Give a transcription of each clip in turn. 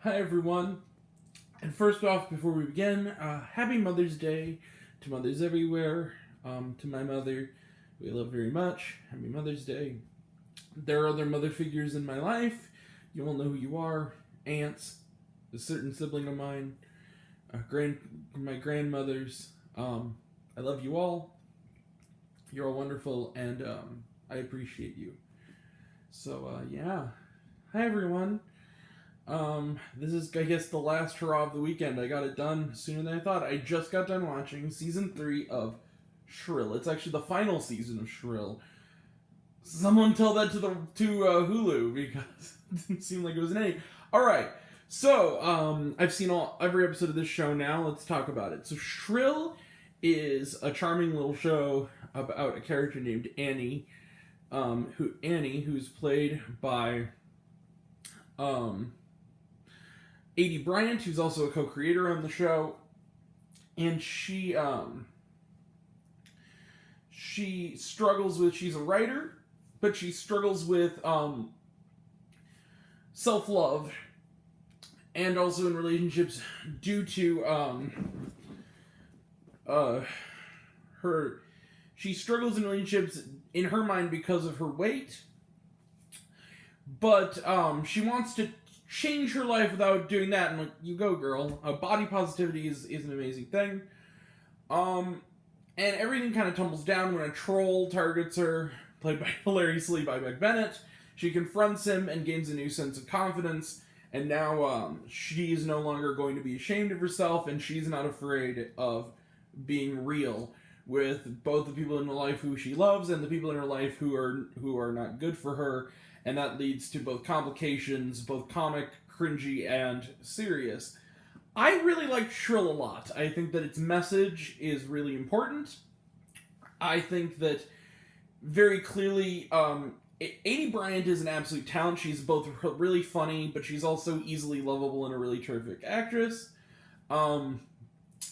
Hi everyone, and first off, before we begin, happy Mother's Day to mothers everywhere, to my mother, who I love very much. Happy Mother's Day. There are other mother figures in my life. You all know who you are. Aunts, a certain sibling of mine, my grandmothers. I love you all. You're all wonderful, and I appreciate you. So, yeah. Hi everyone. This is, I guess, the last hurrah of the weekend. I got it done sooner than I thought. I just got done watching season 3 of Shrill. It's actually the final season of Shrill. Someone tell that to Hulu because it didn't seem like it was an A. All right, so I've seen every episode of this show now. Let's talk about it. So Shrill is a charming little show about a character named Annie, who's played by aidy Bryant, who's also a co-creator on the show, and she struggles with, she's a writer, but she struggles with self-love and also in relationships due to she struggles in relationships in her mind because of her weight, but she wants to change her life without doing that, and like, you go, girl. Body positivity is an amazing thing. And everything kind of tumbles down when a troll targets her, played by hilariously by Beck Bennett. She confronts him and gains a new sense of confidence, and now she is no longer going to be ashamed of herself, and she's not afraid of being real with both the people in her life who she loves and the people in her life who are not good for her. And that leads to both complications, both comic, cringy, and serious. I really like Shrill a lot. I think that its message is really important. I think that very clearly, aidy Bryant is an absolute talent. She's both really funny, but she's also easily lovable and a really terrific actress. And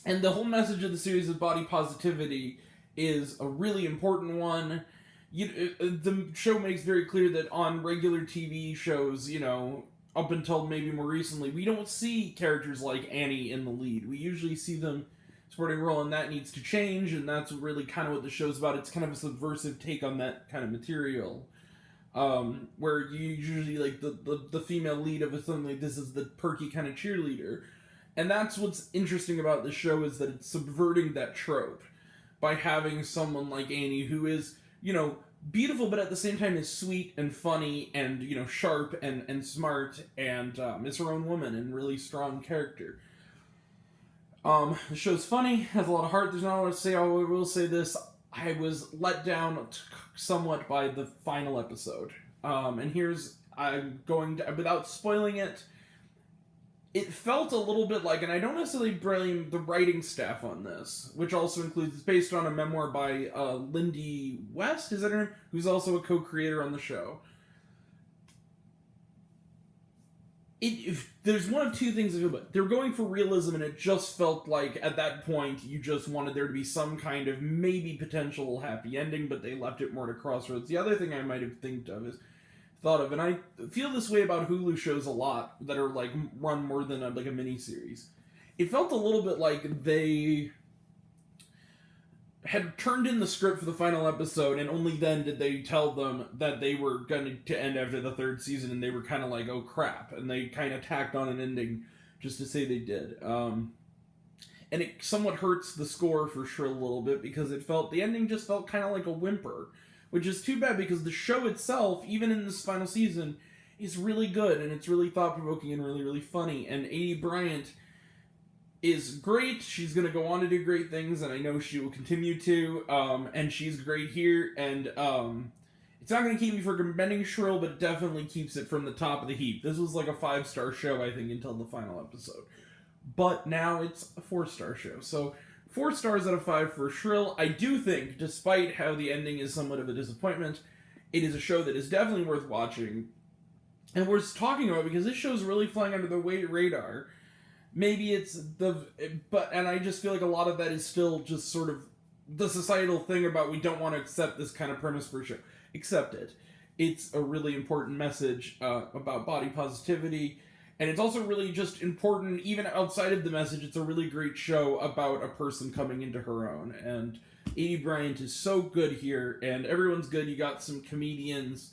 the whole message of the series of body positivity is a really important one. The show makes very clear that on regular TV shows, up until maybe more recently, we don't see characters like Annie in the lead. We usually see them supporting role, and that needs to change, and that's really kind of what the show's about. It's kind of a subversive take on that kind of material, where you usually, like, the female lead of something like this is the perky kind of cheerleader. And that's what's interesting about the show, is that it's subverting that trope by having someone like Annie who is, beautiful, but at the same time is sweet and funny and, sharp and smart and is her own woman and really strong character. The show's funny, has a lot of heart. There's not a lot to say. I will say this. I was let down somewhat by the final episode. I'm going to, without spoiling it, it felt a little bit like, and I don't necessarily blame the writing staff on this, which also includes, it's based on a memoir by Lindy West, is that her name? Who's also a co-creator on the show. There's one of two things I feel about. They're going for realism, and it just felt like, at that point, you just wanted there to be some kind of maybe potential happy ending, but they left it more to crossroads. The other thing I might have thought of, and I feel this way about Hulu shows a lot that are like run more than a mini-series. It felt a little bit like they had turned in the script for the final episode, and only then did they tell them that they were going to end after the third season, and they were kind of like, oh crap, and they kind of tacked on an ending just to say they did. And it somewhat hurts the score for Shrill a little bit, because the ending just felt kind of like a whimper. Which is too bad, because the show itself, even in this final season, is really good, and it's really thought-provoking and really, really funny. And aidy Bryant is great. She's going to go on to do great things, and I know she will continue to. And she's great here, and it's not going to keep me from commending Shrill, but it definitely keeps it from the top of the heap. This was like a 5-star show, I think, until the final episode. But now it's a 4-star show, so 4 stars out of 5 for Shrill. I do think, despite how the ending is somewhat of a disappointment, it is a show that is definitely worth watching and worth talking about, because this show's really flying under the radar. Maybe and I just feel like a lot of that is still just sort of the societal thing about we don't want to accept this kind of premise for a show. Accept it. It's a really important message about body positivity And it's also really just important, even outside of the message, it's a really great show about a person coming into her own. And Aidy Bryant is so good here, and everyone's good. You got some comedians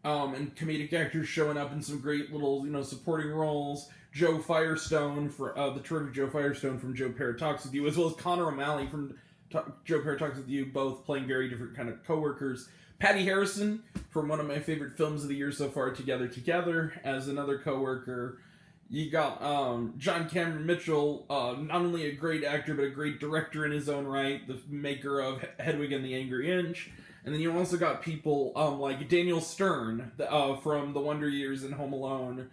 and comedic actors showing up in some great little, supporting roles. Joe Firestone, for the terrific Joe Firestone from Joe Parrot Talks With You, as well as Connor O'Malley from Joe Parrot Talks With You, both playing very different kind of co-workers. Patty Harrison, from one of my favorite films of the year so far, Together, as another co-worker. You got John Cameron Mitchell, not only a great actor, but a great director in his own right, the maker of Hedwig and the Angry Inch. And then you also got people like Daniel Stern from The Wonder Years and Home Alone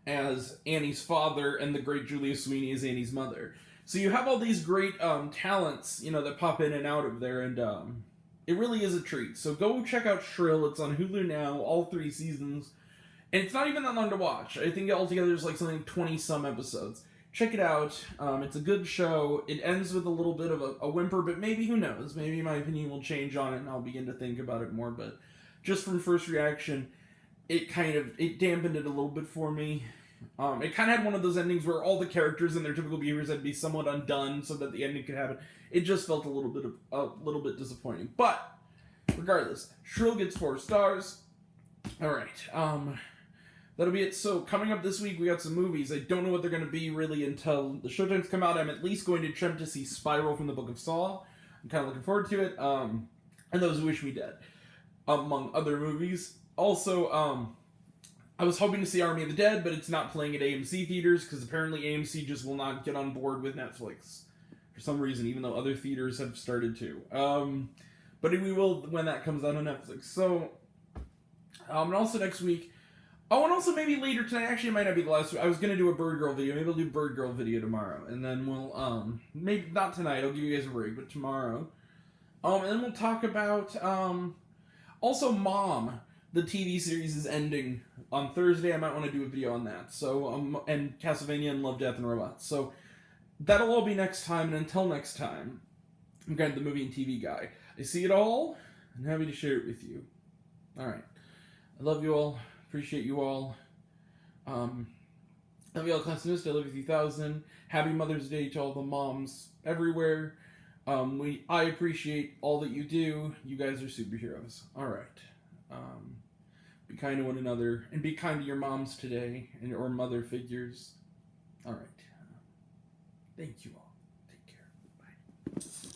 as Annie's father, and the great Julia Sweeney as Annie's mother. So you have all these great talents, that pop in and out of there, and it really is a treat. So go check out Shrill. It's on Hulu now, all 3 seasons. And it's not even that long to watch. I think altogether there's like something 20-some episodes. Check it out. It's a good show. It ends with a little bit of a whimper, but maybe, who knows? Maybe my opinion will change on it and I'll begin to think about it more. But just from first reaction, it dampened it a little bit for me. It kind of had one of those endings where all the characters and their typical behaviors had to be somewhat undone so that the ending could happen. It just felt a little bit disappointing. But regardless, Shrill gets 4 stars. All right. That'll be it. So coming up this week, we got some movies. I don't know what they're going to be really until the showtimes come out. I'm at least going to attempt to see Spiral from the Book of Saw. I'm kind of looking forward to it. And Those Who Wish Me Dead, among other movies. Also, I was hoping to see Army of the Dead, but it's not playing at AMC theaters because apparently AMC just will not get on board with Netflix for some reason, even though other theaters have started to. But we will when that comes out on Netflix. So, and also next week. Oh, and also maybe later tonight. Actually, it might not be the last week. I was going to do a Bird Girl video. Maybe I'll do a Bird Girl video tomorrow. And then we'll, maybe not tonight. I'll give you guys a break, but tomorrow. And then we'll talk about, also Mom. The TV series is ending on Thursday. I might want to do a video on that. So, and Castlevania and Love, Death, and Robots. So, that'll all be next time. And until next time, I'm kind of the movie and TV guy. I see it all, and happy to share it with you. All right. I love you all. Appreciate you all. Love you all, Class Nist. I love you 3000. Happy Mother's Day to all the moms everywhere. I appreciate all that you do. You guys are superheroes. All right. Be kind to one another, and be kind to your moms today, or mother figures. All right. Thank you all. Take care. Bye.